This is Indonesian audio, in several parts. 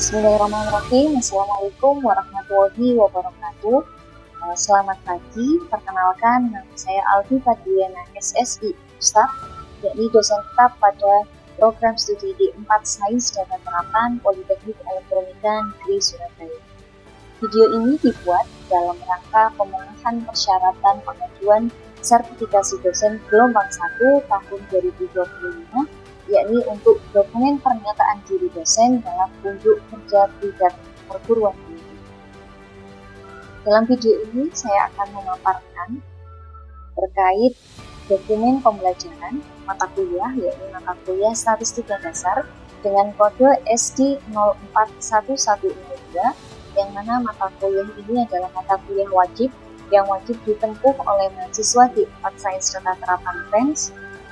Bismillahirrahmanirrahim. Assalamualaikum warahmatullahi wabarakatuh. Selamat pagi. Perkenalkan, nama saya Alfi Fadliana SSI Ustaz, yakni dosen tetap pada program studi D4 Sains Data Terapan Politeknik Elektronika Negeri Surabaya. Video ini dibuat dalam rangka pemenuhan persyaratan pengajuan sertifikasi dosen gelombang 1 tahun 2025, yakni untuk dokumen pernyataan diri dosen dalam unjuk kerja tingkat perguruan tinggi. Dalam video ini saya akan memaparkan terkait dokumen pembelajaran mata kuliah, yakni mata kuliah Statistika Dasar dengan kode SD 04110, yang mana mata kuliah ini adalah mata kuliah wajib yang wajib ditempuh oleh mahasiswa di 4 Sains Data Terapan FENS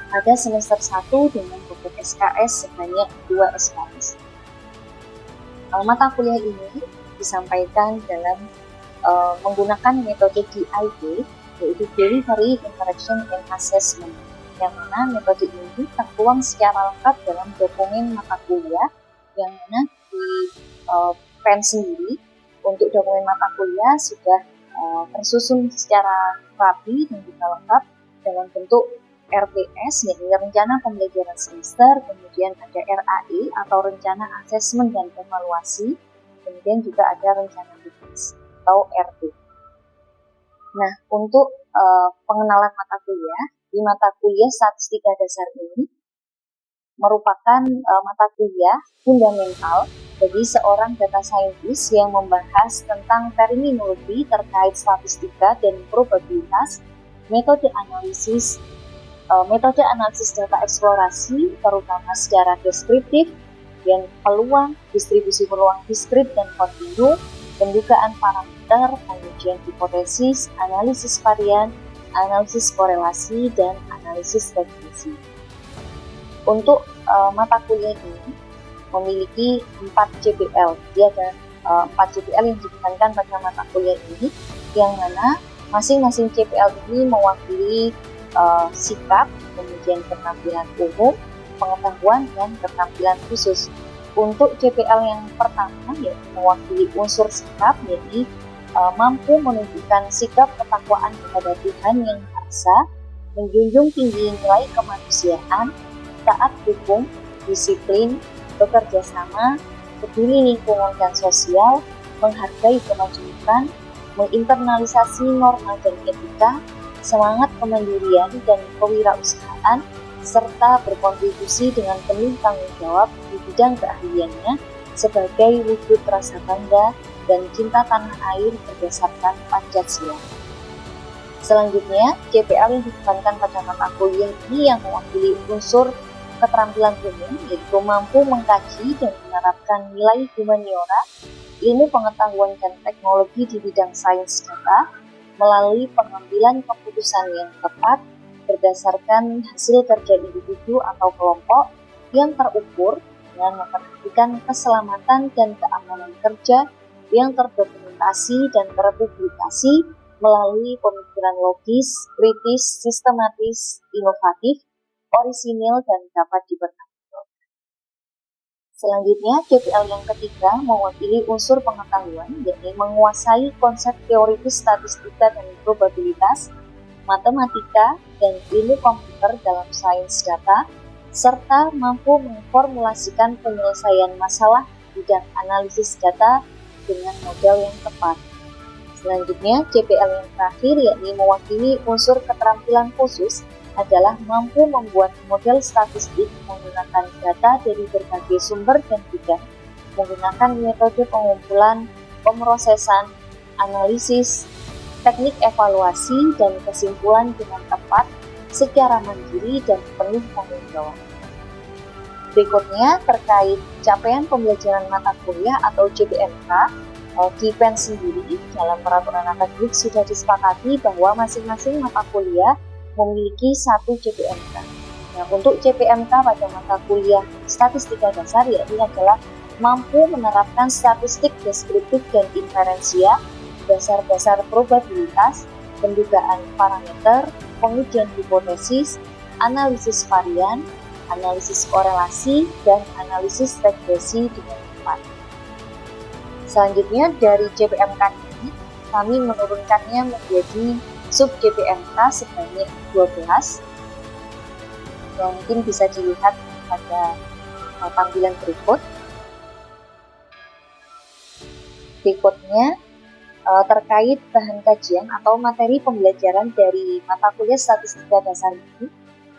pada semester 1 dengan bobot SKS sebanyak 2 SKS. Mata kuliah ini disampaikan dalam menggunakan metode DID, yaitu Delivery Interaction and Assessment, yang mana metode ini tertuang secara lengkap dalam dokumen mata kuliah, yang mana di PEN sendiri untuk dokumen mata kuliah sudah tersusun secara rapi dan juga lengkap dalam bentuk RPS, yaitu rencana pembelajaran semester, kemudian ada RAE atau rencana asesmen dan evaluasi, kemudian juga ada rencana tugas atau RT. Nah, untuk pengenalan mata kuliah, di mata kuliah Statistika Dasar ini merupakan mata kuliah fundamental bagi seorang data scientist yang membahas tentang terminologi terkait statistika dan probabilitas, metode analisis data eksplorasi, terutama secara deskriptif, dan peluang, distribusi peluang diskrit dan kontinu, pendugaan parameter, pengujian hipotesis, analisis varian, analisis korelasi, dan analisis regresi. Untuk mata kuliah ini memiliki 4 CPL. Dia ada 4 CPL yang ditekankan pada mata kuliah ini, yang mana masing-masing CPL ini mewakili sikap, kemudian keterampilan umum, pengetahuan, dan keterampilan khusus. Untuk CPL yang pertama, yaitu mewakili unsur sikap, yaitu mampu menunjukkan sikap ketakwaan kepada Tuhan Yang Maha Esa, menjunjung tinggi nilai kemanusiaan, taat hukum, disiplin, bekerja sama, peduli lingkungan dan sosial, menghargai kemajuan, menginternalisasi norma dan etika, semangat kemandirian dan kewirausahaan, serta berkontribusi dengan penuh tanggung jawab di bidang keahliannya sebagai wujud rasa bangga dan cinta tanah air berdasarkan Pancasila. Selanjutnya, CPL yang ditekankan pada mata kuliah ini yang mewakili unsur keterampilan umum, yaitu mampu mengkaji dan menerapkan nilai humaniora, ilmu pengetahuan dan teknologi di bidang sains data melalui pengambilan keputusan yang tepat berdasarkan hasil kerja individu atau kelompok yang terukur dengan memperhatikan keselamatan dan keamanan kerja yang terdokumentasi dan terpublikasi melalui pemikiran logis, kritis, sistematis, inovatif, orisinil, dan dapat dipertanggungjawabkan. Selanjutnya, CPL yang ketiga mewakili unsur pengetahuan, yakni menguasai konsep teoritis statistika dan probabilitas, matematika, dan ilmu komputer dalam sains data, serta mampu memformulasikan penyelesaian masalah bidang analisis data dengan model yang tepat. Selanjutnya, CPL yang terakhir yakni mewakili unsur keterampilan khusus adalah mampu membuat model statistik menggunakan data dari berbagai sumber dan bidang, menggunakan metode pengumpulan, pemrosesan, analisis, teknik evaluasi, dan kesimpulan dengan tepat secara mandiri dan penuh tanggung jawab. Berikutnya, terkait capaian pembelajaran mata kuliah atau CPMK, di PEN sendiri dalam peraturan akademik sudah disepakati bahwa masing-masing mata kuliah memiliki 1 CPMK. Nah, untuk CPMK pada mata kuliah Statistika Dasar yaitu adalah mampu menerapkan statistik deskriptif dan inferensia, dasar-dasar probabilitas, pendugaan parameter, pengujian hipotesis, analisis varian, analisis korelasi, dan analisis regresi dengan tepat. Selanjutnya dari JPMK ini kami menurunkannya menjadi sub JPMK sebanyak 12 yang mungkin bisa dilihat pada tampilan berikut. Berikutnya terkait bahan kajian atau materi pembelajaran dari mata kuliah statistika dasar ini,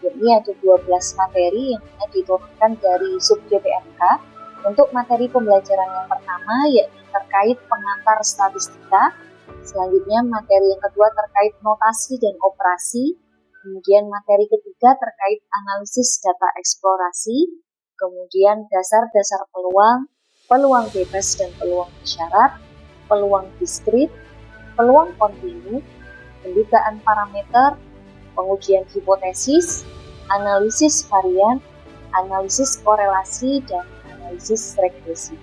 yakni ada 12 materi yang diturunkan dari sub JPMK. Untuk materi pembelajaran yang pertama yakni terkait pengantar statistika, selanjutnya materi yang kedua terkait notasi dan operasi, kemudian materi ketiga terkait analisis data eksplorasi, kemudian dasar-dasar peluang, peluang bebas dan peluang bersyarat, peluang diskrit, peluang kontinu, pendugaan parameter, pengujian hipotesis, analisis varian, analisis korelasi, dan analisis regresi.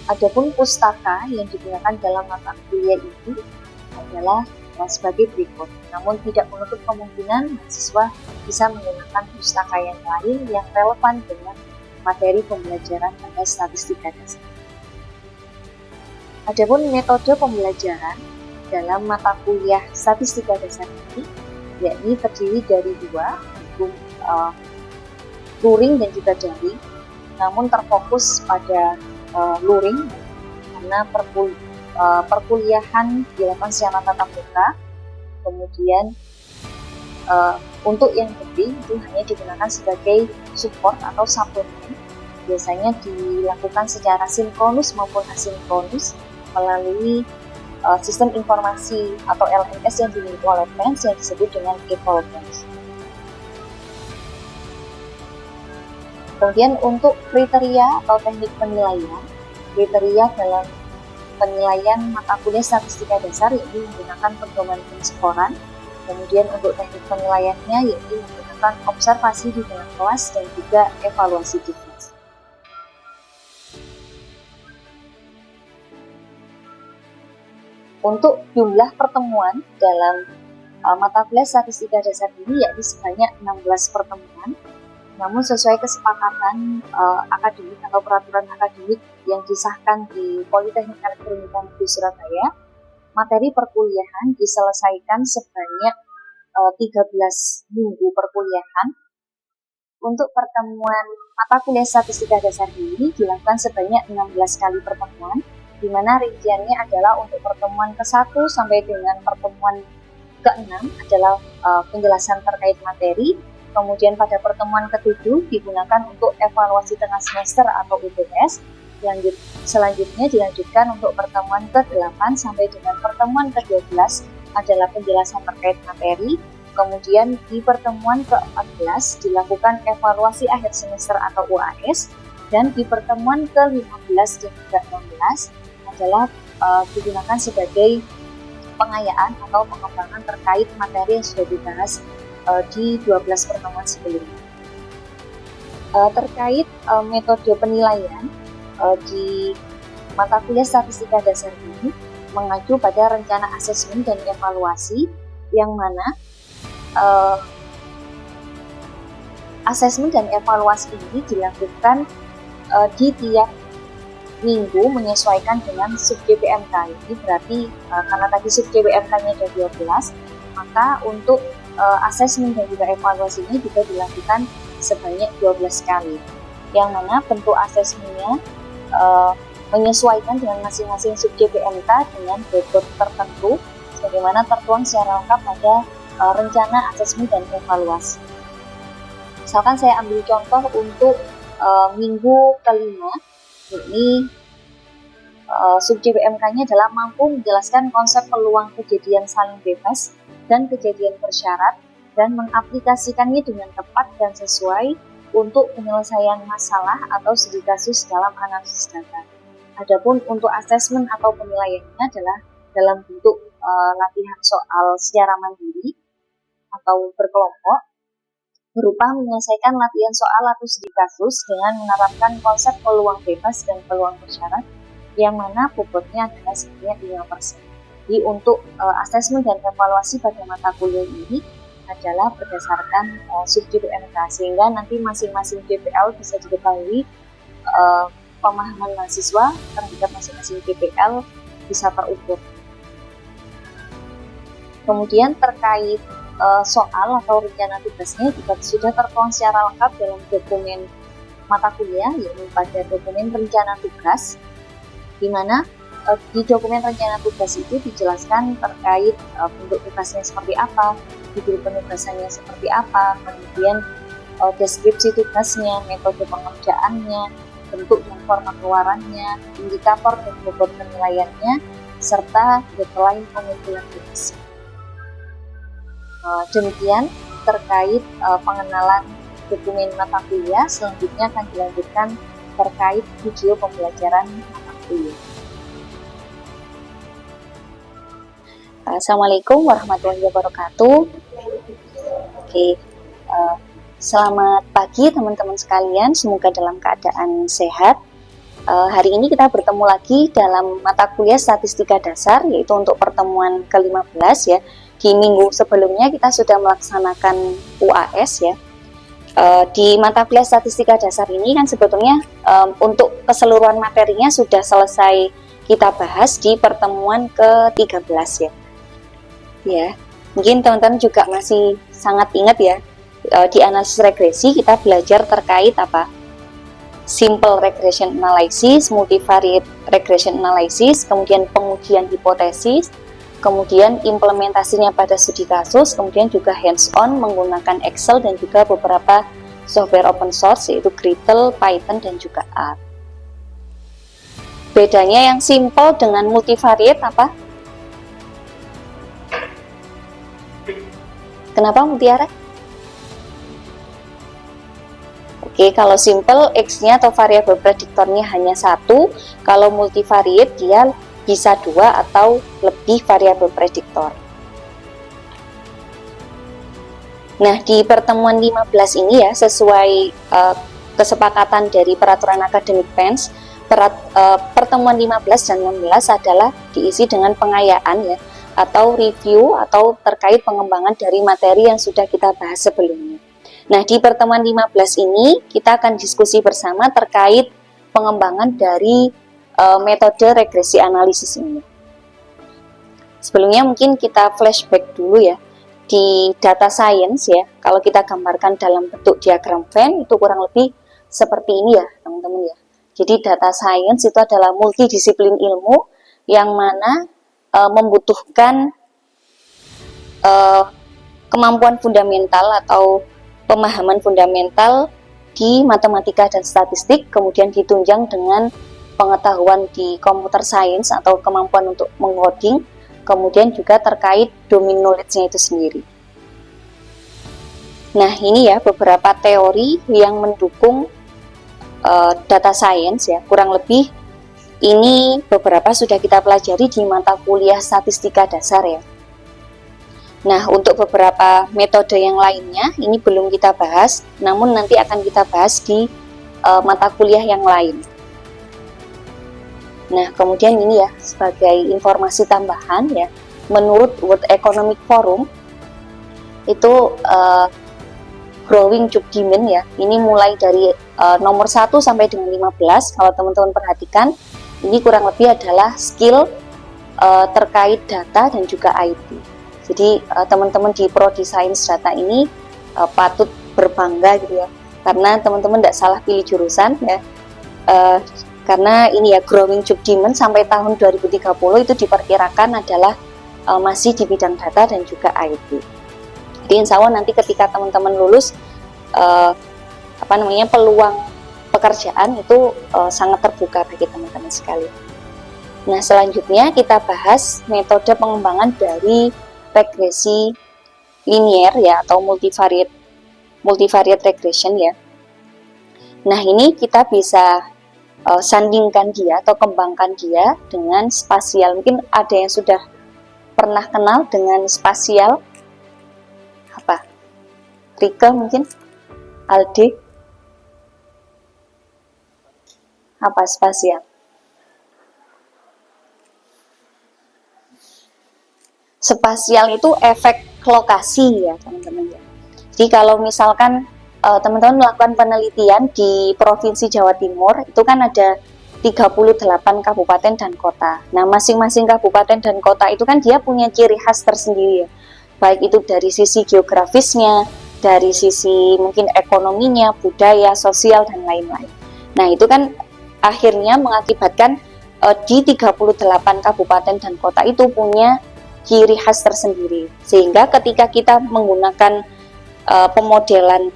Adapun pustaka yang digunakan dalam mata kuliah ini adalah sebagai berikut. Namun tidak menutup kemungkinan mahasiswa bisa menggunakan pustaka yang lain yang relevan dengan materi pembelajaran pada statistika dasar. Adapun metode pembelajaran dalam mata kuliah statistika dasar ini yakni terdiri dari dua, yaitu luring dan juga daring. Namun terfokus pada luring karena perkuliahan dilakukan secara tatap muka. Kemudian untuk yang daring itu hanya digunakan sebagai support atau suplemen. Biasanya dilakukan secara sinkronus maupun asinkronus melalui sistem informasi atau LMS yang dimiliki oleh PENS yang disebut dengan Evolpens. Kemudian untuk kriteria atau teknik penilaian, kriteria dalam penilaian mata kuliah statistika dasar yaitu menggunakan pedoman penskoran. Kemudian untuk teknik penilaiannya yaitu menggunakan observasi di dalam kelas dan juga evaluasi di kelas. Untuk jumlah pertemuan dalam mata kuliah statistika dasar ini yakni sebanyak 16 pertemuan. Namun sesuai kesepakatan akademik atau peraturan akademik yang disahkan di Politeknik Elektronika Negeri Surabaya, materi perkuliahan diselesaikan sebanyak 13 minggu perkuliahan. Untuk pertemuan mata kuliah statistika dasar ini dilakukan sebanyak 16 kali pertemuan, di mana rinciannya adalah untuk pertemuan ke-1 sampai dengan pertemuan ke-6 adalah penjelasan terkait materi. Kemudian pada pertemuan ke-7 digunakan untuk evaluasi tengah semester atau UTS. Selanjutnya dilanjutkan untuk pertemuan ke-8 sampai dengan pertemuan ke-12 adalah penjelasan terkait materi. Kemudian di pertemuan ke-14 dilakukan evaluasi akhir semester atau UAS. Dan di pertemuan ke-15 dan ke-16 adalah digunakan sebagai pengayaan atau pengembangan terkait materi yang sudah dibahas di 12 pertemuan sebelumnya. Terkait metode penilaian di mata kuliah statistika dasar ini mengacu pada rencana asesmen dan evaluasi, yang mana asesmen dan evaluasi ini dilakukan di tiap minggu menyesuaikan dengan sub JPMK. Ini berarti karena tadi sub JPMK-nya ada 12, maka untuk asesmen dan juga evaluasi ini juga dilakukan sebanyak 12 kali. Yang mana bentuk asesmennya menyesuaikan dengan masing-masing sub JPMK dengan bobot tertentu, sebagaimana tertuang secara lengkap pada rencana asesmen dan evaluasi. Misalkan saya ambil contoh untuk minggu kelima, ini sub JPMK-nya adalah mampu menjelaskan konsep peluang kejadian saling bebas dan kejadian bersyarat dan mengaplikasikannya dengan tepat dan sesuai untuk penyelesaian masalah atau studi kasus dalam analisis data. Adapun untuk asesmen atau penilaiannya adalah dalam bentuk latihan soal secara mandiri atau berkelompok, berupa menyelesaikan latihan soal atau studi kasus dengan menerapkan konsep peluang bebas dan peluang bersyarat, yang mana bobotnya adalah sebanyak 5%. Jadi untuk asesmen dan evaluasi pada mata kuliah ini adalah berdasarkan sub JPMK, sehingga nanti masing-masing JPL bisa diketahui pemahaman mahasiswa terhadap masing-masing PPL bisa terukur. Kemudian terkait soal atau rencana tugasnya juga sudah tertuang secara lengkap dalam dokumen mata kuliah, yaitu pada dokumen rencana tugas, di mana di dokumen rencana tugas itu dijelaskan terkait bentuk tugasnya seperti apa, judul penugasannya seperti apa, kemudian deskripsi tugasnya, metode pengerjaannya, bentuk dan format keluarannya, indikator dan bobot penilaiannya, serta deadline pengumpulan tugas. Demikian terkait pengenalan dokumen mata kuliah. Selanjutnya akan dilanjutkan terkait video pembelajaran mata kuliah. Assalamualaikum warahmatullahi wabarakatuh. Oke, selamat pagi teman-teman sekalian, semoga dalam keadaan sehat. Hari ini kita bertemu lagi dalam mata kuliah statistika dasar, yaitu untuk pertemuan ke-15 ya. Di minggu sebelumnya kita sudah melaksanakan UAS ya. Di mata kuliah statistika dasar ini kan sebetulnya untuk keseluruhan materinya sudah selesai kita bahas di pertemuan ke-13 ya. Ya, mungkin teman-teman juga masih sangat ingat ya, di analisis regresi kita belajar terkait apa? Simple regression analysis, multivariate regression analysis, kemudian pengujian hipotesis, kemudian implementasinya pada studi kasus, kemudian juga hands-on menggunakan Excel dan juga beberapa software open source yaitu Gradle, Python, dan juga R. Bedanya yang simple dengan multivariate apa? Kenapa Mutiara? Oke, kalau simple X-nya atau variabel prediktornya hanya satu, kalau multivariate dia bisa 2 atau lebih variabel prediktor. Nah, di pertemuan 15 ini ya, sesuai kesepakatan dari peraturan akademik PENS, pertemuan 15 dan 16 adalah diisi dengan pengayaan ya, atau review atau terkait pengembangan dari materi yang sudah kita bahas sebelumnya. Nah, di pertemuan 15 ini kita akan diskusi bersama terkait pengembangan dari metode regresi analisis ini. Sebelumnya mungkin kita flashback dulu ya. Di data science ya, kalau kita gambarkan dalam bentuk diagram Venn itu kurang lebih seperti ini ya teman-teman ya. Jadi data science itu adalah multidisiplin ilmu yang mana membutuhkan kemampuan fundamental atau pemahaman fundamental di matematika dan statistik, kemudian ditunjang dengan pengetahuan di computer science atau kemampuan untuk mengoding, kemudian juga terkait domain knowledge-nya itu sendiri. Nah, ini ya beberapa teori yang mendukung data science ya, kurang lebih ini beberapa sudah kita pelajari di mata kuliah statistika dasar ya. Nah, untuk beberapa metode yang lainnya ini belum kita bahas, namun nanti akan kita bahas di mata kuliah yang lain. Nah, kemudian ini ya, sebagai informasi tambahan ya, menurut World Economic Forum, itu growing job demand ya, ini mulai dari nomor 1 sampai dengan 15, kalau teman-teman perhatikan, ini kurang lebih adalah skill terkait data dan juga IT. Jadi, teman-teman di Prodi Sains Data ini patut berbangga gitu ya, karena teman-teman tidak salah pilih jurusan ya, karena ini ya growing job demand sampai tahun 2030 itu diperkirakan adalah masih di bidang data dan juga IT. Jadi insya Allah nanti ketika teman-teman lulus peluang pekerjaan itu sangat terbuka bagi teman-teman sekalian. Nah, selanjutnya kita bahas metode pengembangan dari regresi linear ya atau multivariate regression ya. Nah, ini kita bisa sandingkan dia atau kembangkan dia dengan spasial. Mungkin ada yang sudah pernah kenal dengan spasial apa? Rika mungkin? Aldi? Apa spasial? Spasial itu efek lokasi ya teman-teman ya. Jadi kalau misalkan teman-teman melakukan penelitian di Provinsi Jawa Timur, itu kan ada 38 kabupaten dan kota. Nah, masing-masing kabupaten dan kota itu kan dia punya ciri khas tersendiri ya. Baik itu dari sisi geografisnya, dari sisi mungkin ekonominya, budaya, sosial, dan lain-lain. Nah, itu kan akhirnya mengakibatkan di 38 kabupaten dan kota itu punya ciri khas tersendiri. Sehingga ketika kita menggunakan pemodelan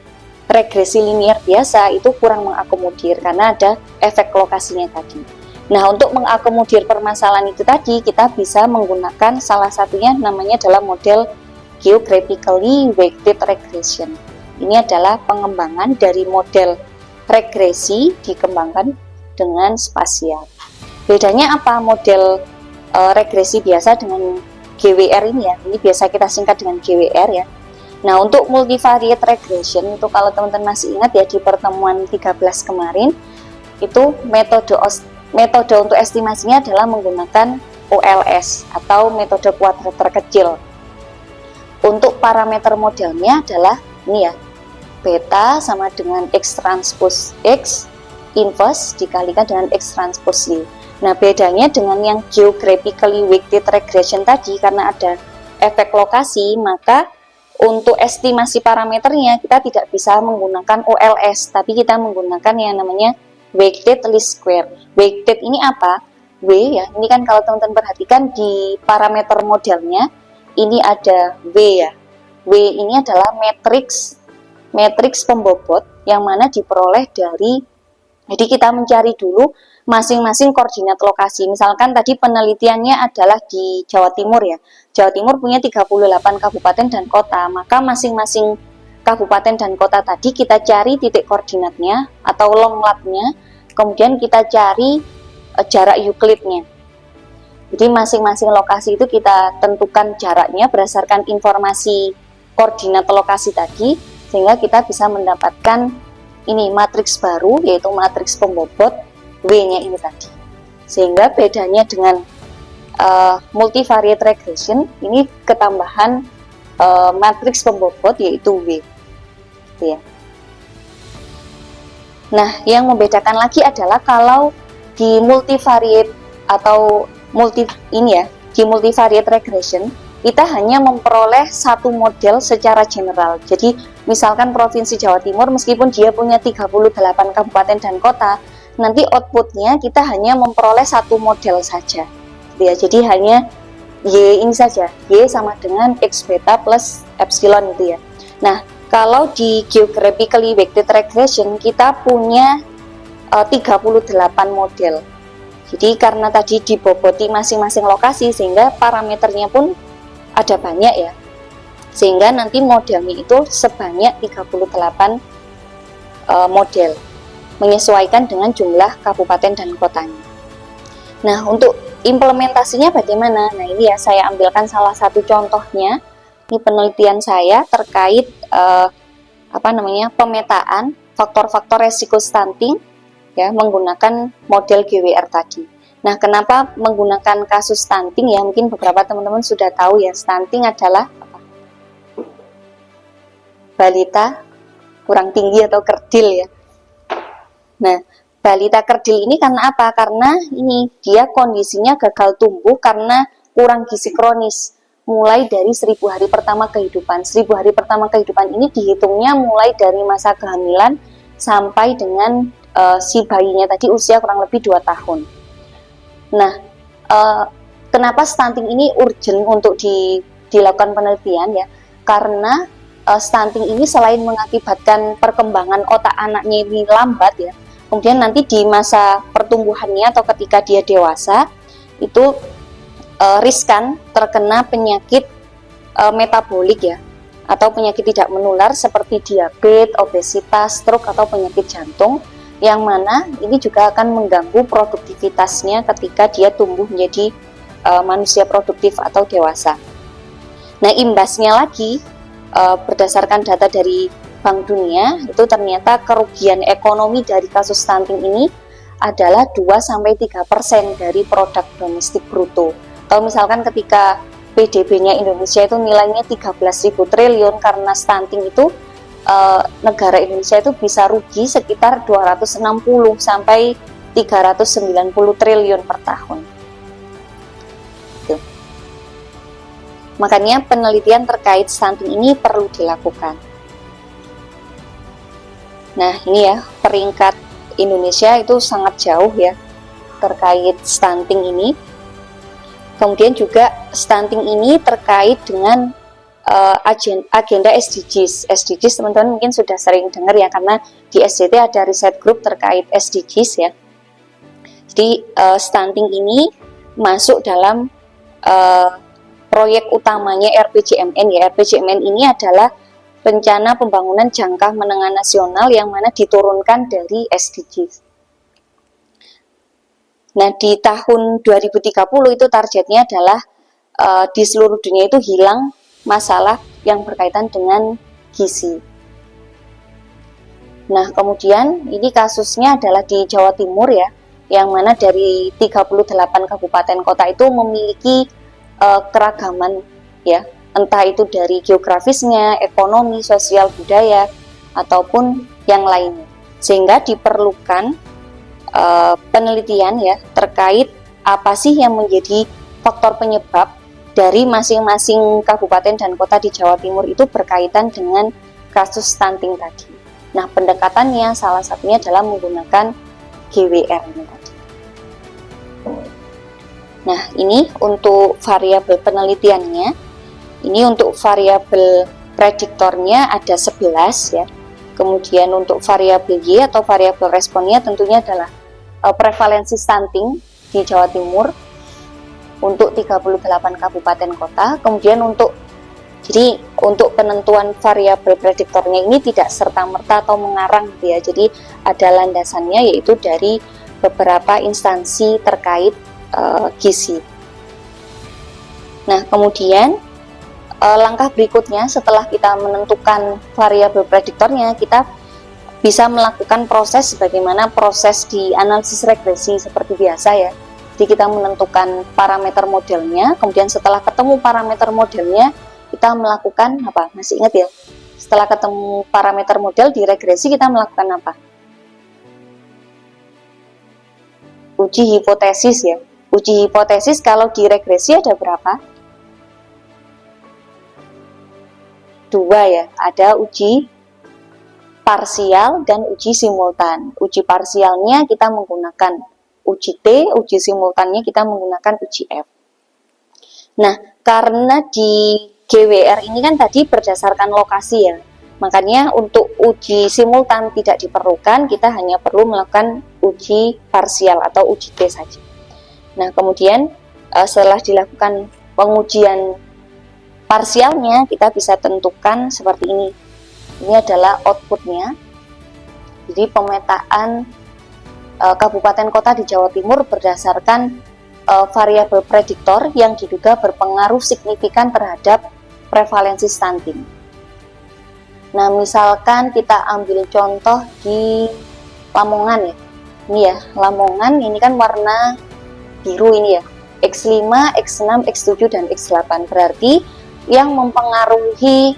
regresi linear biasa itu kurang mengakomodir karena ada efek lokasinya tadi. Nah, untuk mengakomodir permasalahan itu tadi, kita bisa menggunakan salah satunya namanya adalah model geographically weighted regression. Ini adalah pengembangan dari model regresi dikembangkan dengan spasial. Bedanya apa model regresi biasa dengan GWR ini ya? Ini biasa kita singkat dengan GWR ya. Nah, untuk multivariate regression itu kalau teman-teman masih ingat ya di pertemuan 13 kemarin itu metode untuk estimasinya adalah menggunakan OLS atau metode kuadrat terkecil. Untuk parameter modelnya adalah ini ya, beta sama dengan X transpose X inverse dikalikan dengan X transpose Y. Nah, bedanya dengan yang geographically weighted regression tadi karena ada efek lokasi, maka untuk estimasi parameternya kita tidak bisa menggunakan OLS, tapi kita menggunakan yang namanya weighted least square. Weighted ini apa? W ya, ini kan kalau teman-teman perhatikan di parameter modelnya ini ada W ya. W ini adalah matriks pembobot yang mana diperoleh dari, jadi kita mencari dulu masing-masing koordinat lokasi. Misalkan tadi penelitiannya adalah di Jawa Timur ya. Jawa Timur punya 38 kabupaten dan kota, maka masing-masing kabupaten dan kota tadi kita cari titik koordinatnya atau long lat-nya, kemudian kita cari jarak Euclid-nya. Jadi masing-masing lokasi itu kita tentukan jaraknya berdasarkan informasi koordinat lokasi tadi, sehingga kita bisa mendapatkan ini matriks baru, yaitu matriks pembobot W-nya ini tadi. Sehingga bedanya dengan multivariate regression, ini ketambahan matriks pembobot yaitu W. Gitu ya. Nah, yang membedakan lagi adalah kalau di multivariate atau di multivariate regression, kita hanya memperoleh satu model secara general. Jadi, misalkan Provinsi Jawa Timur meskipun dia punya 38 kabupaten dan kota, nanti outputnya kita hanya memperoleh satu model saja. Ya, jadi hanya Y ini saja, Y sama dengan X beta plus epsilon itu ya. Nah, kalau di geographically weighted regression kita punya 38 model. Jadi karena tadi diboboti masing-masing lokasi sehingga parameternya pun ada banyak ya. Sehingga nanti modelnya itu sebanyak 38 model menyesuaikan dengan jumlah kabupaten dan kotanya. Nah, untuk implementasinya bagaimana? Nah, ini ya saya ambilkan salah satu contohnya. Ini penelitian saya terkait pemetaan faktor-faktor resiko stunting ya menggunakan model GWR tadi. Nah, kenapa menggunakan kasus stunting ya? Mungkin beberapa teman-teman sudah tahu ya, stunting adalah balita kurang tinggi atau kerdil ya. Nah, balita kerdil ini karena apa? Karena ini dia kondisinya gagal tumbuh karena kurang gizi kronis. Mulai dari 1000 hari pertama kehidupan. 1000 hari pertama kehidupan ini dihitungnya mulai dari masa kehamilan sampai dengan si bayinya tadi usia kurang lebih 2 tahun. Nah, kenapa stunting ini urgent untuk dilakukan penelitian ya? Karena stunting ini selain mengakibatkan perkembangan otak anaknya ini lambat ya, kemudian nanti di masa pertumbuhannya atau ketika dia dewasa itu riskan terkena penyakit metabolik ya, atau penyakit tidak menular seperti diabetes, obesitas, stroke atau penyakit jantung, yang mana ini juga akan mengganggu produktivitasnya ketika dia tumbuh menjadi manusia produktif atau dewasa. Nah, imbasnya lagi berdasarkan data dari Bank Dunia itu ternyata kerugian ekonomi dari kasus stunting ini adalah 2-3% dari produk domestik bruto. Atau misalkan ketika PDB-nya Indonesia itu nilainya 13.000 triliun karena stunting itu negara Indonesia itu bisa rugi sekitar 260 sampai 390 triliun per tahun. Tuh. Makanya penelitian terkait stunting ini perlu dilakukan. Nah, ini ya, peringkat Indonesia itu sangat jauh ya terkait stunting ini. Kemudian juga stunting ini terkait dengan agenda SDGs. SDGs teman-teman mungkin sudah sering dengar ya, karena di SDT ada riset grup terkait SDGs ya. Jadi stunting ini masuk dalam proyek utamanya RPJMN ya. RPJMN ini adalah rencana pembangunan jangka menengah nasional yang mana diturunkan dari SDGs. Nah, di tahun 2030 itu targetnya adalah di seluruh dunia itu hilang masalah yang berkaitan dengan gizi. Nah, kemudian ini kasusnya adalah di Jawa Timur ya, yang mana dari 38 kabupaten kota itu memiliki keragaman ya, entah itu dari geografisnya, ekonomi, sosial, budaya, ataupun yang lainnya. Sehingga diperlukan penelitian ya terkait apa sih yang menjadi faktor penyebab dari masing-masing kabupaten dan kota di Jawa Timur itu berkaitan dengan kasus stunting tadi. Nah, pendekatannya salah satunya adalah menggunakan GWR ini tadi. Nah, ini untuk variabel penelitiannya. Ini untuk variabel prediktornya ada 11 ya. Kemudian untuk variabel Y atau variabel responnya tentunya adalah prevalensi stunting di Jawa Timur untuk 38 kabupaten kota. Kemudian untuk penentuan variabel prediktornya ini tidak serta-merta atau mengarang gitu ya. Jadi ada landasannya, yaitu dari beberapa instansi terkait gizi. Nah, kemudian langkah berikutnya setelah kita menentukan variabel prediktornya, kita bisa melakukan proses sebagaimana proses di analisis regresi seperti biasa ya. Jadi kita menentukan parameter modelnya, kemudian setelah ketemu parameter modelnya, kita melakukan apa? Masih ingat ya? Setelah ketemu parameter model di regresi, kita melakukan apa? Uji hipotesis ya. Uji hipotesis kalau di regresi ada berapa? 2 ya. Ada uji parsial dan uji simultan. Uji parsialnya kita menggunakan uji T, uji simultannya kita menggunakan uji F. Nah, karena di GWR ini kan tadi berdasarkan lokasi ya, makanya untuk uji simultan tidak diperlukan, kita hanya perlu melakukan uji parsial atau uji T saja. Nah, kemudian setelah dilakukan pengujian parsialnya, kita bisa tentukan seperti ini. Ini adalah outputnya. Jadi pemetaan kabupaten kota di Jawa Timur berdasarkan variabel prediktor yang diduga berpengaruh signifikan terhadap prevalensi stunting. Nah, misalkan kita ambil contoh di Lamongan ya. Ini ya, Lamongan ini kan warna biru ini ya. X5, X6, X7 dan X8. Berarti yang mempengaruhi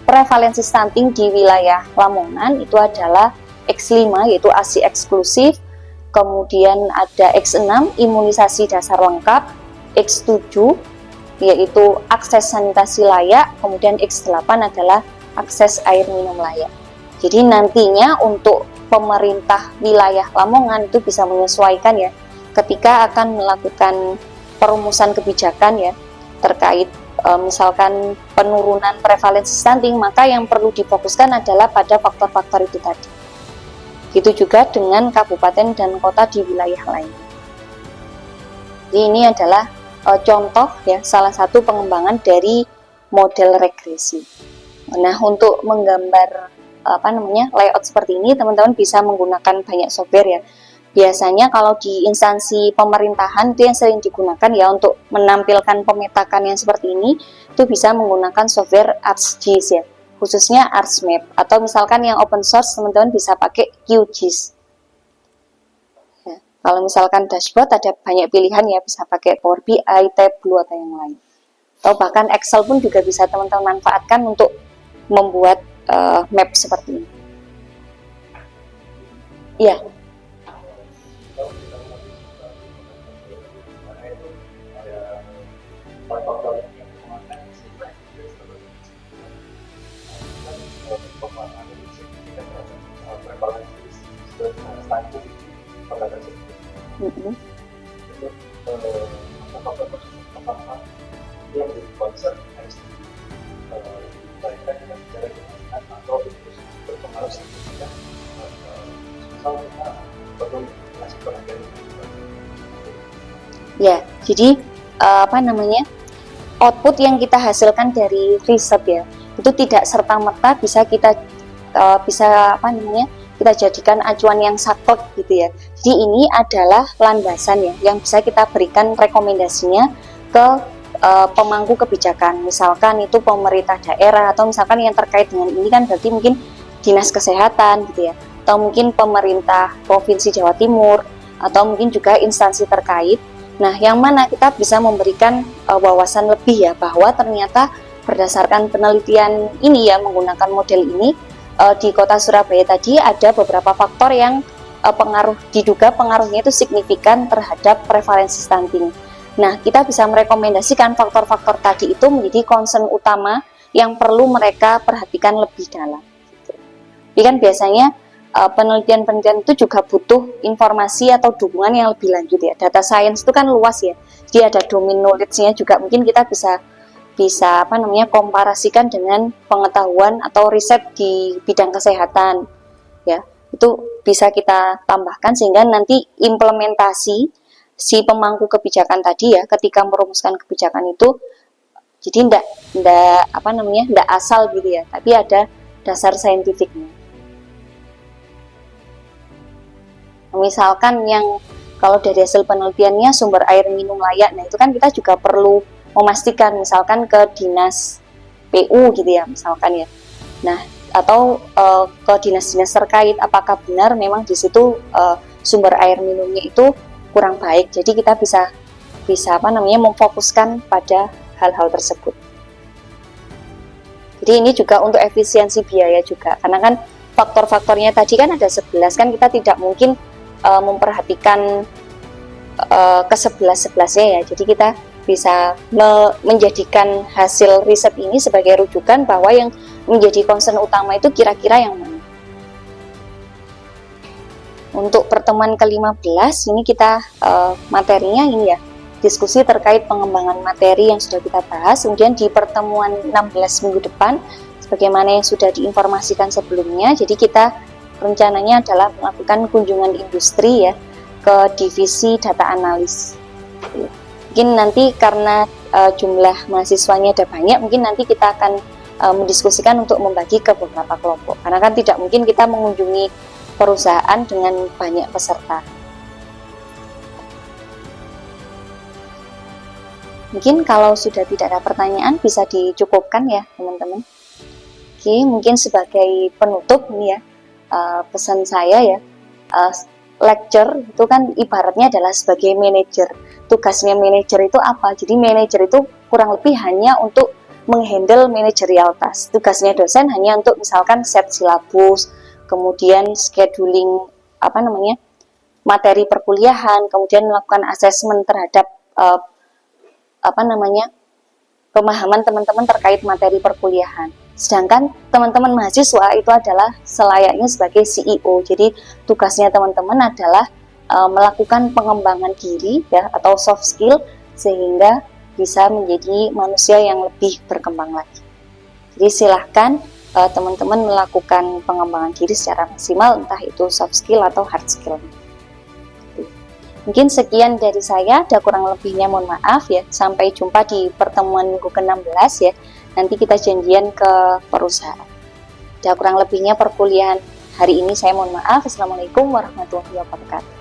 prevalensi stunting di wilayah Lamongan itu adalah X5 yaitu ASI eksklusif, kemudian ada X6 imunisasi dasar lengkap, X7 yaitu akses sanitasi layak, kemudian X8 adalah akses air minum layak. Jadi nantinya untuk pemerintah wilayah Lamongan itu bisa menyesuaikan ya ketika akan melakukan perumusan kebijakan ya terkait misalkan penurunan prevalensi stunting, maka yang perlu difokuskan adalah pada faktor-faktor itu tadi. Gitu juga dengan kabupaten dan kota di wilayah lain. Jadi ini adalah contoh ya, salah satu pengembangan dari model regresi. Nah, untuk menggambar layout seperti ini, teman-teman bisa menggunakan banyak software ya. Biasanya kalau di instansi pemerintahan itu yang sering digunakan ya untuk menampilkan pemetakan yang seperti ini, itu bisa menggunakan software ArcGIS ya, khususnya ArcMap, atau misalkan yang open source teman-teman bisa pakai QGIS. Ya, kalau misalkan dashboard ada banyak pilihan ya, bisa pakai Power BI, Tableau atau yang lain. Atau bahkan Excel pun juga bisa teman-teman manfaatkan untuk membuat map seperti ini. Ya. Mm-mm. Untuk faktor apa yang menjadi concern harus diberikan dengan cara dengan atau terus berpengaruh signifikan misal kita perlu ngasih perhatian. Ya, jadi output yang kita hasilkan dari riset ya itu tidak serta-merta bisa kita kita jadikan acuan yang saklek gitu ya. Jadi ini adalah landasan ya yang bisa kita berikan rekomendasinya ke pemangku kebijakan, misalkan itu pemerintah daerah atau misalkan yang terkait dengan ini kan berarti mungkin dinas kesehatan gitu ya, atau mungkin pemerintah provinsi Jawa Timur atau mungkin juga instansi terkait. Nah, yang mana kita bisa memberikan wawasan lebih ya bahwa ternyata berdasarkan penelitian ini ya menggunakan model ini di kota Surabaya tadi ada beberapa faktor yang diduga pengaruhnya itu signifikan terhadap prevalensi stunting. Nah, kita bisa merekomendasikan faktor-faktor tadi itu menjadi concern utama yang perlu mereka perhatikan lebih dalam. Jadi kan biasanya penelitian-penelitian itu juga butuh informasi atau dukungan yang lebih lanjut ya. Data science itu kan luas ya. Jadi ada domain knowledge-nya juga mungkin kita bisa komparasikan dengan pengetahuan atau riset di bidang kesehatan. Ya, itu bisa kita tambahkan sehingga nanti implementasi si pemangku kebijakan tadi ya ketika merumuskan kebijakan itu jadi enggak asal gitu ya, tapi ada dasar saintifiknya. Misalkan yang kalau dari hasil penelitiannya sumber air minum layak, nah itu kan kita juga perlu memastikan misalkan ke dinas PU gitu ya misalkan ya. Nah, atau ke dinas-dinas terkait apakah benar memang di situ sumber air minumnya itu kurang baik. Jadi kita bisa memfokuskan pada hal-hal tersebut. Jadi ini juga untuk efisiensi biaya juga. Karena kan faktor-faktornya tadi kan ada 11 kan kita tidak mungkin memperhatikan ke-11-11-nya ya. Jadi kita bisa menjadikan hasil riset ini sebagai rujukan bahwa yang menjadi concern utama itu kira-kira yang mana. Untuk pertemuan ke-15 ini kita materinya ini ya, diskusi terkait pengembangan materi yang sudah kita bahas. Kemudian di pertemuan 16 minggu depan sebagaimana yang sudah diinformasikan sebelumnya, jadi kita rencananya adalah melakukan kunjungan industri ya ke divisi data analis. Mungkin nanti karena jumlah mahasiswanya ada banyak, mungkin nanti kita akan mendiskusikan untuk membagi ke beberapa kelompok. Karena kan tidak mungkin kita mengunjungi perusahaan dengan banyak peserta. Mungkin kalau sudah tidak ada pertanyaan bisa dicukupkan ya teman-teman. Oke, mungkin sebagai penutup nih ya, pesan saya ya, lecture itu kan ibaratnya adalah sebagai manajer. Tugasnya manajer itu apa? Jadi manajer itu kurang lebih hanya untuk menghandle managerial task. Tugasnya dosen hanya untuk misalkan set silabus, kemudian scheduling materi perkuliahan, kemudian melakukan asesmen terhadap pemahaman teman-teman terkait materi perkuliahan. Sedangkan teman-teman mahasiswa itu adalah selayaknya sebagai CEO. Jadi tugasnya teman-teman adalah melakukan pengembangan diri ya atau soft skill sehingga bisa menjadi manusia yang lebih berkembang lagi. Jadi silahkan teman-teman melakukan pengembangan diri secara maksimal, entah itu soft skill atau hard skill. Mungkin sekian dari saya, ada kurang lebihnya mohon maaf ya. Sampai jumpa di pertemuan minggu ke-16 ya. Nanti kita janjian ke perusahaan. Ada kurang lebihnya perkuliahan hari ini saya mohon maaf. Assalamualaikum warahmatullahi wabarakatuh.